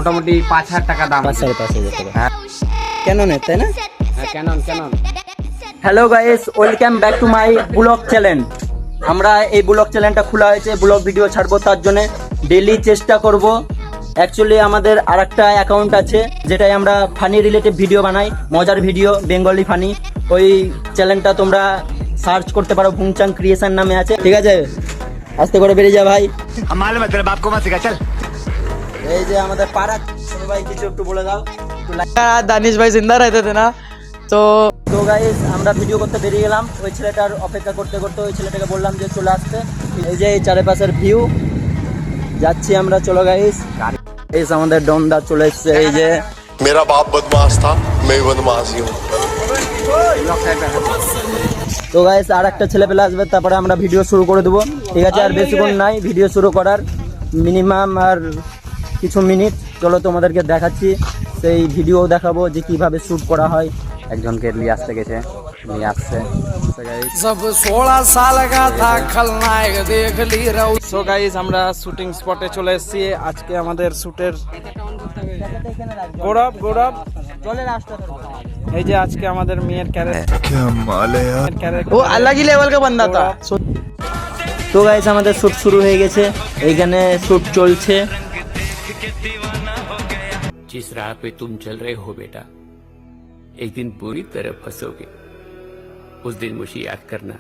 মোটামুটি 5,000 টাকা দাম। 5,500 টাকা। হ্যাঁ ক্যাননের, তাই না? হ্যাঁ, Canon. Hello guys, welcome back to my blog channel. আমরা এই ব্লগ চ্যানেলটা খোলা হয়েছে ব্লগ ভিডিও ছাড়বো, তার জন্য ডেইলি চেষ্টা করব। অ্যাকচুয়ালি আমাদের আরেকটা অ্যাকাউন্ট আছে যেটাই আমরা ফানি রিলেটেড ভিডিও বানাই, মজার ভিডিও, বেঙ্গলি ফানি। ওই চ্যানেলটা তোমরা সার্চ করতে পারো, ভুংচাং ক্রিয়েশন নামে আছে, ঠিক আছে? আস্তে করে বেরিয়ে যা ভাই। এই যে আমাদের পাড়া ছোট ভাই, কিছু একটু বলে দাও। दानिश भाई जिंदा रहते थे ना, तो গাইস আমরা ভিডিও করতে বেরিয়ে গেলাম। ওই ছেলেটার অপেক্ষা করতে করতে ওই ছেলেটাকে বললাম যে চলে আসতে। এই যে এই চারিপাশের ভিউ, যাচ্ছি আমরা। চলো গাইস, গাইস আমাদের ডনদা চলে এসছে। এই যে मेरा बाप बदमाश था, मैं भी बदमाश ही हूँ। তো গাইস আর একটা ছেলে পেলে আসবে, তারপরে আমরা ভিডিও শুরু করে দেবো, ঠিক আছে? আর বেশিক্ষণ নাই ভিডিও শুরু করার, মিনিমাম আর কিছু মিনিট। চলো তোমাদেরকে দেখাচ্ছি, সেই ভিডিও দেখাবো যে কিভাবে শ্যুট করা হয়। একজনকে নিয়ে আসতে গেছে, নিয়ে আসছে। जब 16 साल का था खलनायक देख ली रहो। সো গাইস আমরা শুটিং স্পটে চলে এসেছি। আজকে আমাদের শুটের গৌরব চলে রাস্তা এই যে আজকে আমাদের মেয়ের ক্যারেক্টার। वो अलग ही लेवल का बंदा था। তো গাইস আমাদের শ্যুট শুরু হয়ে গেছে, এইখানে শ্যুট চলছে। जिस राह पे तुम चल रहे हो बेटा, एक दिन पूरी तरह फंसोगे। उस दिन मुझे याद करना।